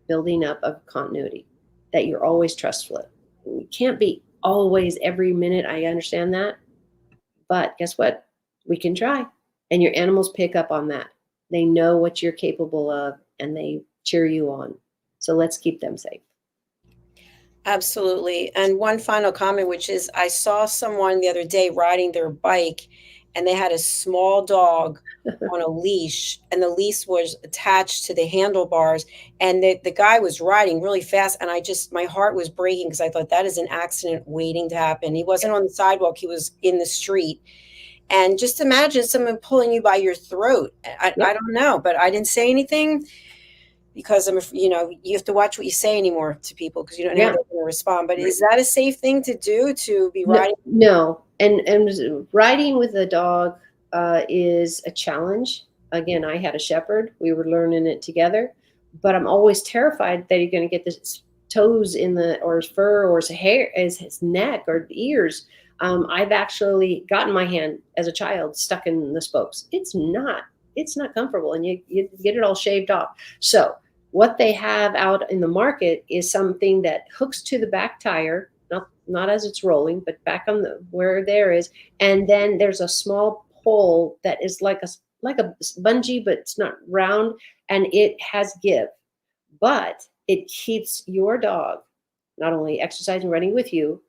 S3: Building up of continuity, that you're always trustful. You can't be always every minute. I understand that. But guess what? We can try. And your animals pick up on that. They know what you're capable of, and they cheer you on. So let's keep them safe.
S2: Absolutely. And one final comment, which is, I saw someone the other day riding their bike, and they had a small dog on a leash, and the leash was attached to the handlebars, and the guy was riding really fast, and my heart was breaking, because I thought, that is an accident waiting to happen. He wasn't on the sidewalk, he was in the street. And just imagine someone pulling you by your throat. I don't know, but I didn't say anything, because you have to watch what you say anymore to people, because you don't know how they're going to respond. But is that a safe thing to do, to be riding?
S3: No. And riding with a dog is a challenge. Again, I had a shepherd. We were learning it together. But I'm always terrified that you're going to get his toes or his fur, or his hair, his neck, or ears. I've actually gotten my hand as a child stuck in the spokes. It's not comfortable, and you get it all shaved off. So what they have out in the market is something that hooks to the back tire, not as it's rolling, but back on where there is. And then there's a small pole that is like a bungee, but it's not round, and it has give. But it keeps your dog not only exercising, running with you,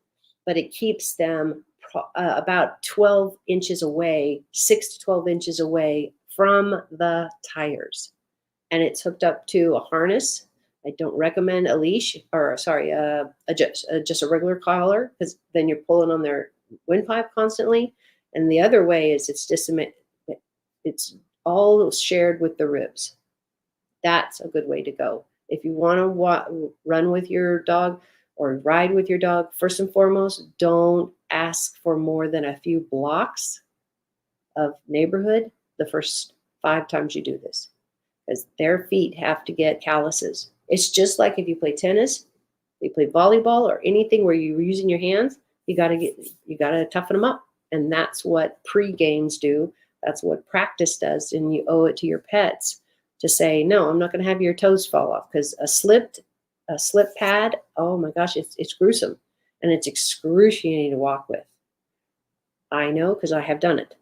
S3: but it keeps them about 12 inches away, 6 to 12 inches away from the tires. And it's hooked up to a harness. I don't recommend a leash, just a regular collar, because then you're pulling on their windpipe constantly. And the other way is it's all shared with the ribs. That's a good way to go. If you want to run with your dog or ride with your dog, first and foremost, don't ask for more than a few blocks of neighborhood the first 5 times you do this, because their feet have to get calluses. It's just like if you play tennis, you play volleyball, or anything where you're using your hands, you got to toughen them up. And that's what pre-games do. That's what practice does. And you owe it to your pets to say, no, I'm not going to have your toes fall off, because a slip pad, oh my gosh, it's gruesome, and it's excruciating to walk with. I know, because I have done it,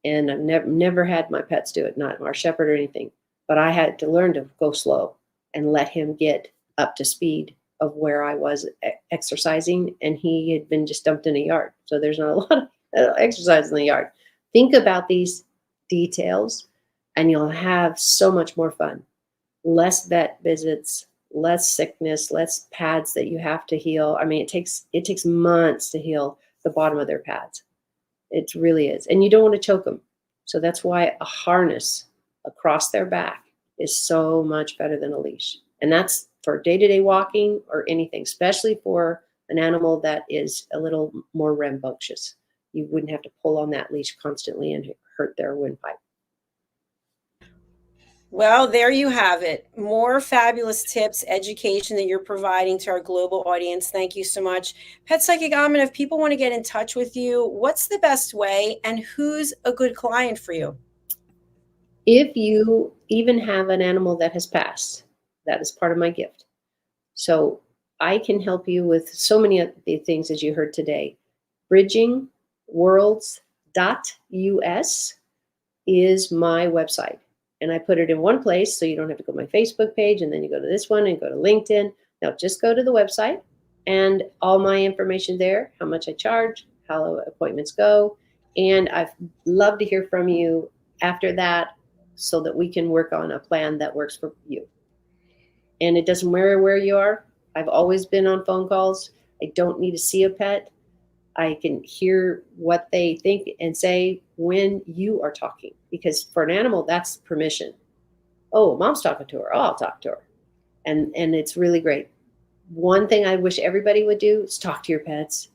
S3: and I've never had my pets do it, not our shepherd or anything, but I had to learn to go slow and let him get up to speed of where I was exercising, and he had been just dumped in a yard. So there's not a lot of exercise in the yard. Think about these details, and you'll have so much more fun. Less vet visits, less sickness, less pads that you have to heal. I mean, it takes months to heal the bottom of their pads. It really is. And you don't want to choke them. So that's why a harness across their back is so much better than a leash. And that's for day-to-day walking or anything, especially for an animal that is a little more rambunctious. You wouldn't have to pull on that leash constantly and hurt their windpipe.
S2: Well, there you have it. More fabulous tips, education that you're providing to our global audience. Thank you so much. Pet Psychic Amina, if people want to get in touch with you, what's the best way and who's a good client for you?
S3: If you even have an animal that has passed, that is part of my gift. So I can help you with so many of the things as you heard today. bridgingworlds.us is my website. And I put it in one place so you don't have to go to my Facebook page and then you go to this one and go to LinkedIn. No, just go to the website and all my information there, how much I charge, how appointments go. And I'd love to hear from you after that so that we can work on a plan that works for you. And it doesn't matter where you are. I've always been on phone calls. I don't need to see a pet. I can hear what they think and say when you are talking, because for an animal, that's permission. Oh, mom's talking to her. Oh, I'll talk to her. And it's really great. One thing I wish everybody would do is talk to your pets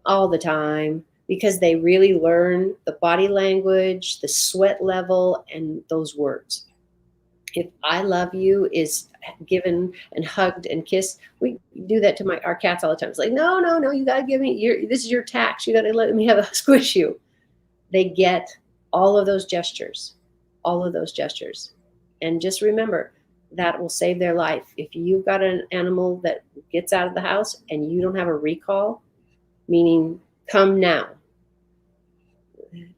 S3: all the time, because they really learn the body language, the sweat level, and those words. If I love you is given and hugged and kissed. We do that to our cats all the time. It's like, no, you got to give me, this is your tax. You got to let me have a squish you. They get all of those gestures. And just remember, that will save their life. If you've got an animal that gets out of the house and you don't have a recall, meaning come now.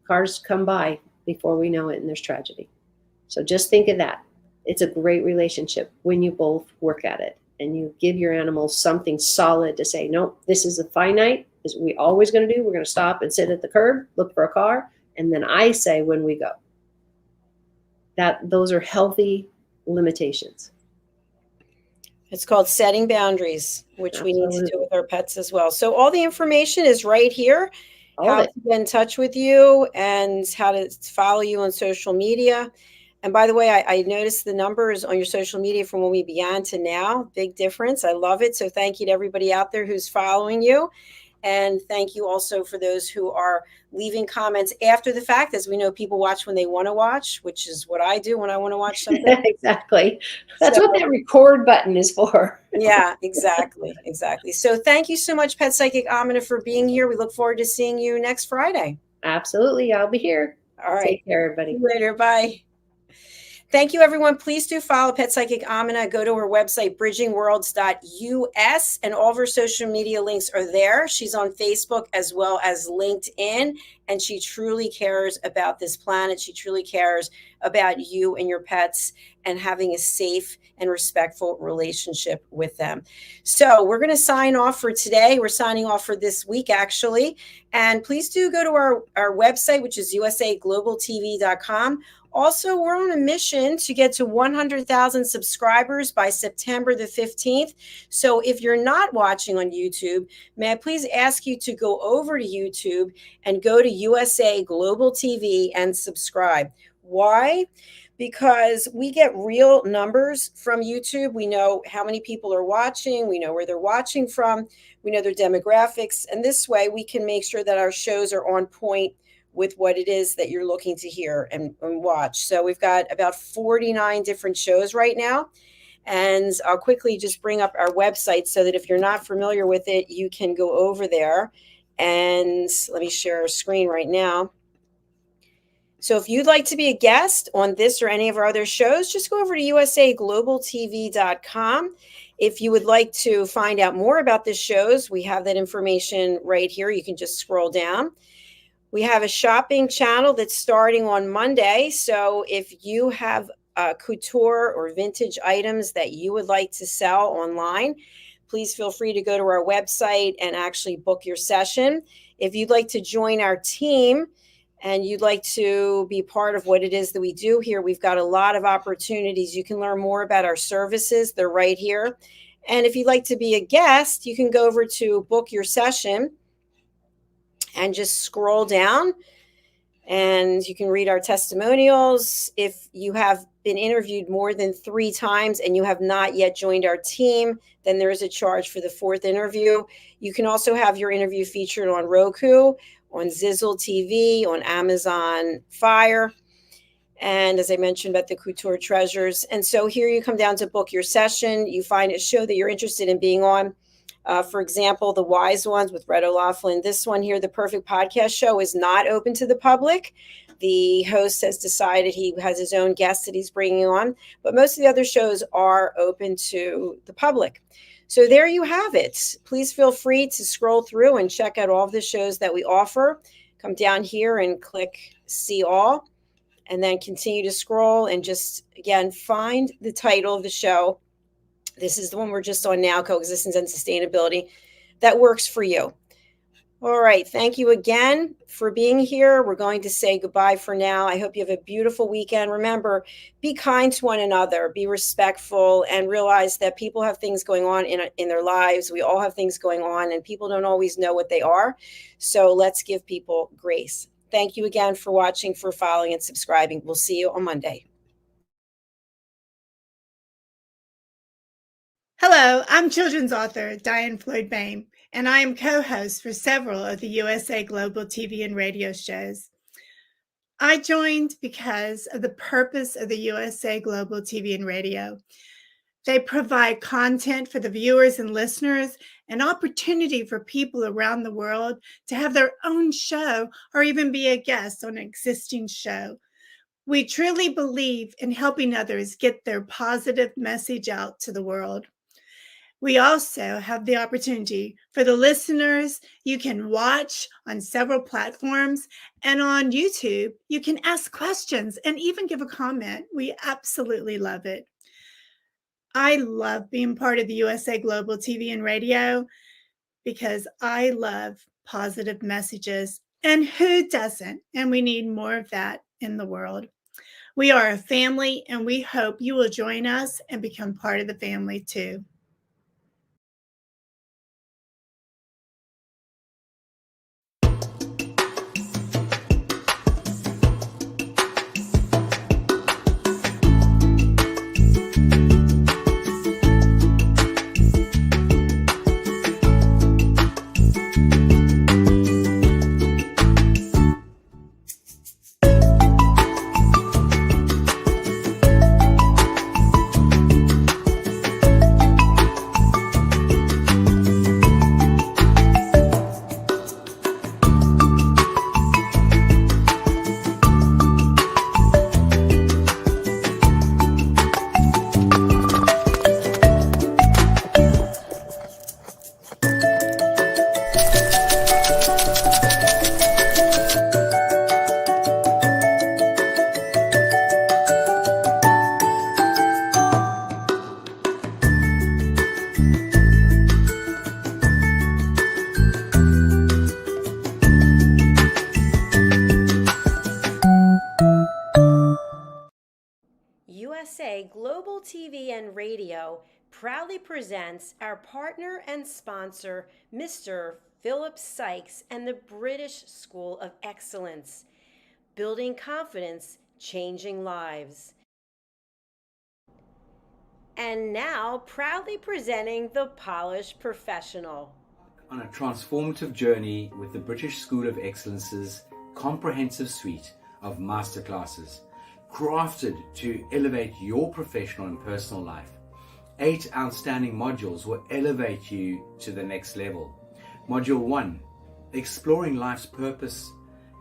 S3: Cars come by before we know it, and there's tragedy. So just think of that. It's a great relationship when you both work at it and you give your animal something solid to say, nope, this is a finite. This is what we always going to do. We're going to stop and sit at the curb, look for a car. And then I say when we go. Those are healthy limitations.
S2: It's called setting boundaries, which we need to do with our pets as well. So all the information is right here. How to get in touch with you and how to follow you on social media. And by the way, I noticed the numbers on your social media from when we began to now. Big difference. I love it. So thank you to everybody out there who's following you. And thank you also for those who are leaving comments after the fact. As we know, people watch when they want to watch, which is what I do when I want to watch something.
S3: Exactly. That's what that record button is for.
S2: Yeah, exactly. So thank you so much, Pet Psychic Amina, for being here. We look forward to seeing you next Friday.
S3: Absolutely. I'll be here.
S2: All right.
S3: Take care, everybody.
S2: See you later. Bye. Thank you, everyone. Please do follow Pet Psychic Amina. Go to her website, bridgingworlds.us, and all of her social media links are there. She's on Facebook as well as LinkedIn, and she truly cares about this planet. She truly cares about you and your pets and having a safe and respectful relationship with them. So we're going to sign off for today. We're signing off for this week, actually. And please do go to our website, which is usaglobaltv.com. Also, we're on a mission to get to 100,000 subscribers by September the 15th. So if you're not watching on YouTube, may I please ask you to go over to YouTube and go to USA Global TV and subscribe. Why? Because we get real numbers from YouTube. We know how many people are watching. We know where they're watching from. We know their demographics. And this way we can make sure that our shows are on point with what it is that you're looking to hear and watch. So we've got about 49 different shows right now. And I'll quickly just bring up our website so that if you're not familiar with it, you can go over there. And let me share a screen right now. So if you'd like to be a guest on this or any of our other shows, just go over to usaglobaltv.com. If you would like to find out more about the shows, we have that information right here. You can just scroll down. We have a shopping channel that's starting on Monday. So if you have couture or vintage items that you would like to sell online, please feel free to go to our website and actually book your session. If you'd like to join our team and you'd like to be part of what it is that we do here, we've got a lot of opportunities. You can learn more about our services. They're right here. And if you'd like to be a guest, you can go over to book your session and just scroll down and you can read our testimonials. If you have been interviewed more than 3 times and you have not yet joined our team, then there is a charge for the 4th interview. You can also have your interview featured on Roku, on Zizzle TV, on Amazon Fire, and as I mentioned about the Couture Treasures. And so here you come down to book your session. You find a show that you're interested in being on. For example, The Wise Ones with Red O'Loughlin. This one here, The Perfect Podcast Show, is not open to the public. The host has decided he has his own guests that he's bringing on, but most of the other shows are open to the public. So there you have it. Please feel free to scroll through and check out all of the shows that we offer. Come down here and click See All, and then continue to scroll and just, again, find the title of the show. This is the one we're just on now, Coexistence and Sustainability, that works for you. All right. Thank you again for being here. We're going to say goodbye for now. I hope you have a beautiful weekend. Remember, be kind to one another, be respectful, and realize that people have things going on in their lives. We all have things going on, and people don't always know what they are. So let's give people grace. Thank you again for watching, for following, and subscribing. We'll see you on Monday.
S4: Hello, I'm children's author Diane Floyd Bain, and I am co-host for several of the USA Global TV and radio shows. I joined because of the purpose of the USA Global TV and radio. They provide content for the viewers and listeners, an opportunity for people around the world to have their own show or even be a guest on an existing show. We truly believe in helping others get their positive message out to the world. We also have the opportunity for the listeners. You can watch on several platforms, and on YouTube, you can ask questions and even give a comment. We absolutely love it. I love being part of the USA Global TV and radio because I love positive messages, and who doesn't? And we need more of that in the world. We are a family, and we hope you will join us and become part of the family too.
S2: USA Global TV and Radio proudly presents our partner and sponsor, Mr. Philip Sykes and the British School of Excellence. Building confidence, changing lives. And now, proudly presenting The Polished Professional.
S5: On a transformative journey with the British School of Excellence's comprehensive suite of masterclasses, crafted to elevate your professional and personal life. 8 outstanding modules will elevate you to the next level. Module 1, Exploring Life's Purpose,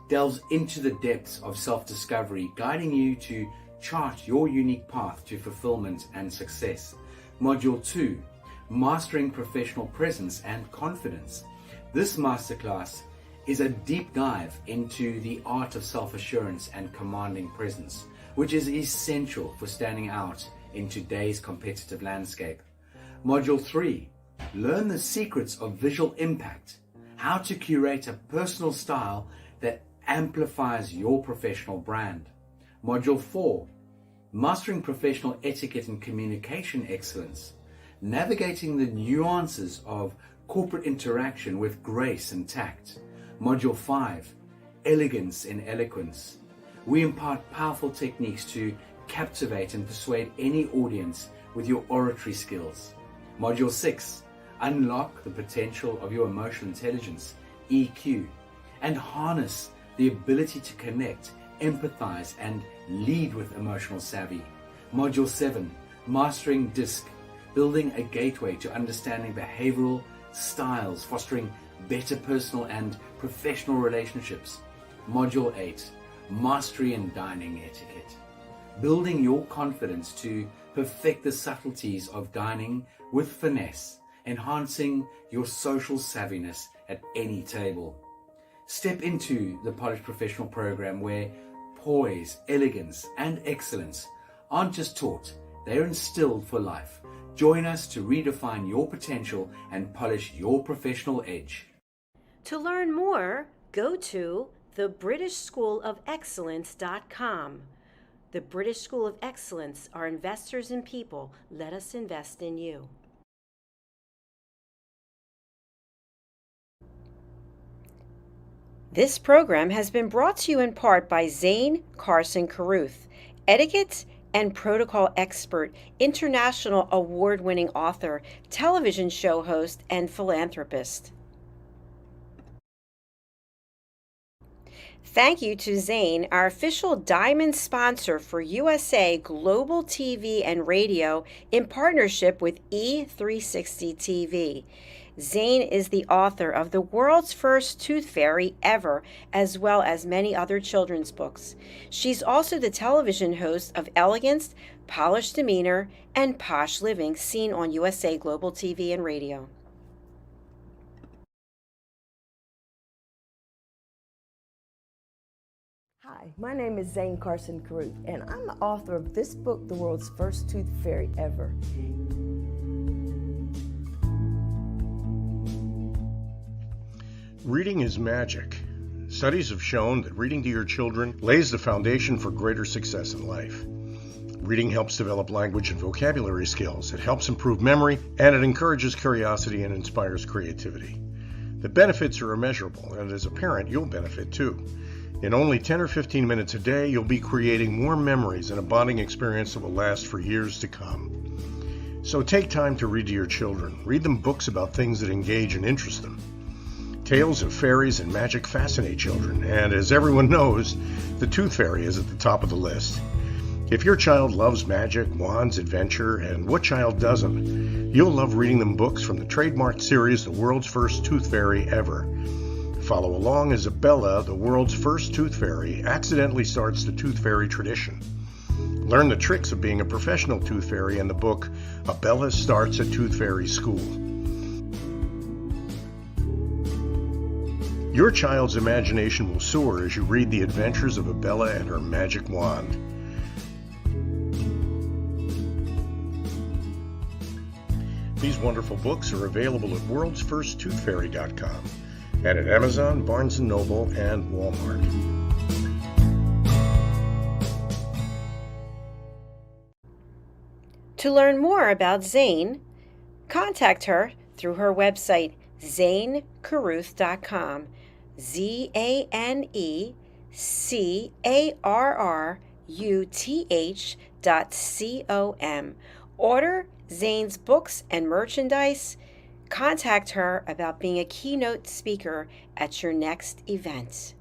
S5: delves into the depths of self-discovery, guiding you to chart your unique path to fulfillment and success. Module 2, Mastering Professional Presence and Confidence. This masterclass is a deep dive into the art of self-assurance and commanding presence, which is essential for standing out in today's competitive landscape. Module 3, Learn the Secrets of Visual Impact, how to curate a personal style that amplifies your professional brand. Module 4, Mastering Professional Etiquette and Communication Excellence, navigating the nuances of corporate interaction with grace and tact. Module 5, Elegance in Eloquence. We impart powerful techniques to captivate and persuade any audience with your oratory skills. Module 6, unlock the potential of your emotional intelligence, EQ, and harness the ability to connect, empathize, and lead with emotional savvy. Module 7, mastering DISC, building a gateway to understanding behavioral styles, fostering better personal and professional relationships. Module 8, mastery in dining etiquette, building your confidence to perfect the subtleties of dining with finesse, enhancing your social savviness at any table. Step into the Polished Professional program where poise, elegance, and excellence aren't just taught, they're instilled for life. Join us to redefine your potential and polish your professional edge.
S2: To learn more, go to thebritishschoolofexcellence.com. The British School of Excellence are investors in people. Let us invest in you. This program has been brought to you in part by Zane Carson Carruth, etiquette and protocol expert, international award-winning author, television show host, and philanthropist. Thank you to Zane, our official diamond sponsor for USA Global TV and Radio in partnership with E360 TV. Zane is the author of The World's First Tooth Fairy Ever, as well as many other children's books. She's also the television host of Elegance, Polished Demeanor, and Posh Living, seen on USA Global TV and Radio.
S6: Hi, my name is Zane Carson Carruth, and I'm the author of this book, The World's First Tooth Fairy Ever.
S1: Reading is magic. Studies have shown that reading to your children lays the foundation for greater success in life. Reading helps develop language and vocabulary skills. It helps improve memory, and it encourages curiosity and inspires creativity. The benefits are immeasurable, and as a parent, you'll benefit too. In only 10 or 15 minutes a day, you'll be creating more memories and a bonding experience that will last for years to come. So take time to read to your children. Read them books about things that engage and interest them. Tales of fairies and magic fascinate children, and as everyone knows, the Tooth Fairy is at the top of the list. If your child loves magic, wands, adventure, and what child doesn't, you'll love reading them books from the trademarked series The World's First Tooth Fairy Ever. Follow along as Abella, the world's first tooth fairy, accidentally starts the tooth fairy tradition. Learn the tricks of being a professional tooth fairy in the book Abella Starts a Tooth Fairy School. Your child's imagination will soar as you read the adventures of Abella and her magic wand. These wonderful books are available at worldsfirsttoothfairy.com and at Amazon, Barnes & Noble, and Walmart.
S2: To learn more about Zane, contact her through her website, zanecarruth.com, ZANECARRUTH.com. Order Zane's books and merchandise. Contact her about being a keynote speaker at your next event.